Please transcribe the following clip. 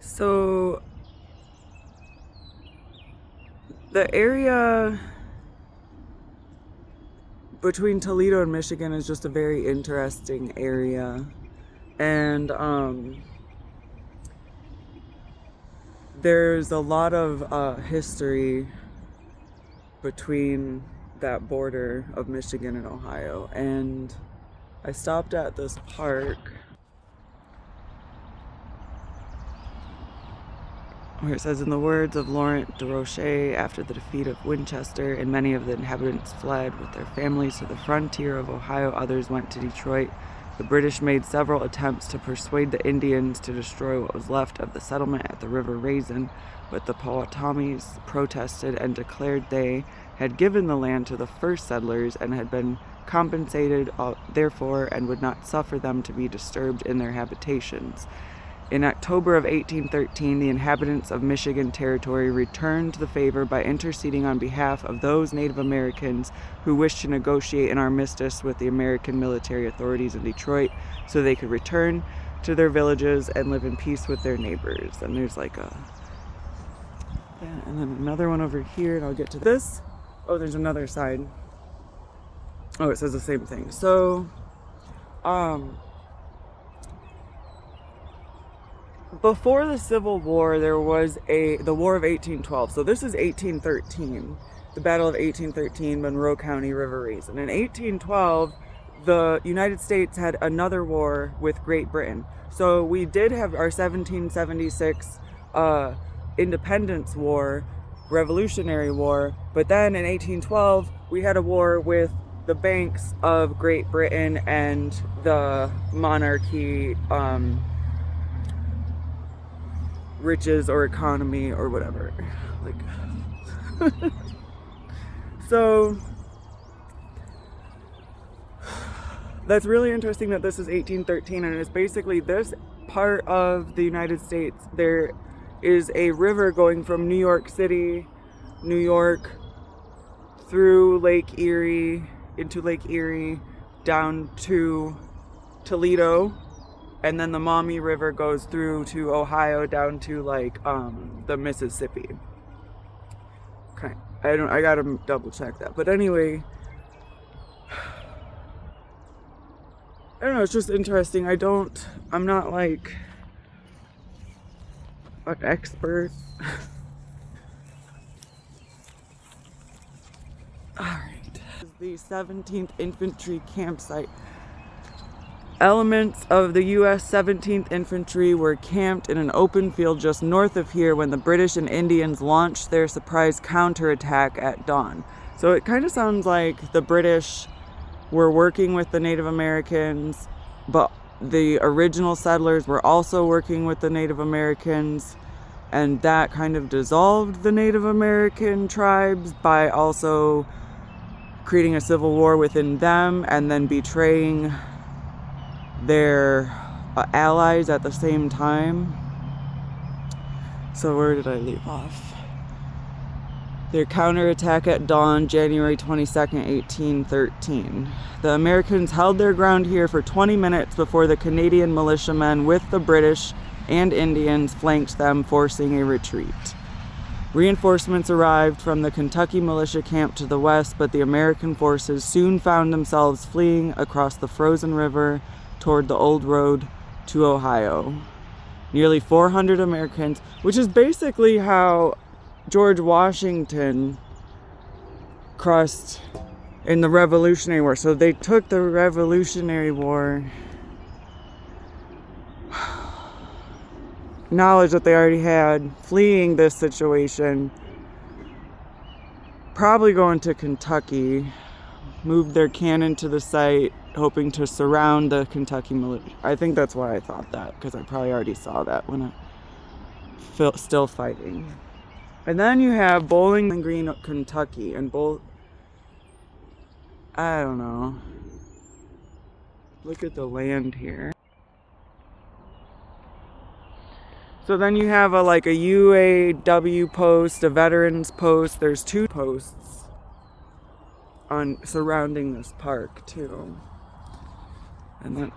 So the area between Toledo and Michigan is just a very interesting area. And there's a lot of history between that border of Michigan and Ohio. And I stopped at this park where it says, in the words of Laurent de Rocher, after the defeat of Winchester and many of the inhabitants fled with their families to the frontier of Ohio, others went to Detroit. The British made several attempts to persuade the Indians to destroy what was left of the settlement at the River Raisin, but the Powhatamis protested and declared they had given the land to the first settlers and had been compensated therefore and would not suffer them to be disturbed in their habitations. In October of 1813, the inhabitants of Michigan Territory returned the favor by interceding on behalf of those Native Americans who wished to negotiate an armistice with the American military authorities in Detroit so they could return to their villages and live in peace with their neighbors. And there's like and then another one over here, and I'll get to this. Oh, there's another side. Oh, it says the same thing. So, before the Civil War, there was the War of 1812. So this is 1813, the Battle of 1813, Monroe County, River Raisin. In 1812, the United States had another war with Great Britain. So we did have our 1776 Independence War, Revolutionary War, but then in 1812, we had a war with the banks of Great Britain and the monarchy, riches or economy or whatever. So that's really interesting that this is 1813, and it's basically this part of the United States. There is a river going from New York City, New York, through Lake Erie, into Lake Erie, down to Toledo, and then the Maumee River goes through to Ohio down to the Mississippi. Okay, I gotta double check that. But anyway, I don't know, it's just interesting. I'm not like an expert. Alright. The 17th Infantry Campsite. Elements of the U.S. 17th Infantry were camped in an open field just north of here when the British and Indians launched their surprise counterattack at dawn. So it kind of sounds like the British were working with the Native Americans, but the original settlers were also working with the Native Americans, and that kind of dissolved the Native American tribes by also creating a civil war within them and then betraying their allies at the same time. So where did I leave off? Their counterattack at dawn, January 22nd, 1813. The Americans held their ground here for 20 minutes before the Canadian militiamen with the British and Indians flanked them, forcing a retreat. Reinforcements arrived from the Kentucky militia camp to the west, but the American forces soon found themselves fleeing across the frozen river toward the old road to Ohio. Nearly 400 Americans, which is basically how George Washington crossed in the Revolutionary War. So they took the Revolutionary War knowledge that they already had, fleeing this situation, probably going to Kentucky, moved their cannon to the site, hoping to surround the Kentucky militia. I think that's why I thought that, because I probably already saw that when I still fighting. And then you have Bowling Green, Kentucky, and I don't know. Look at the land here. So then you have a UAW post, a veterans post. There's two posts surrounding this park too. And then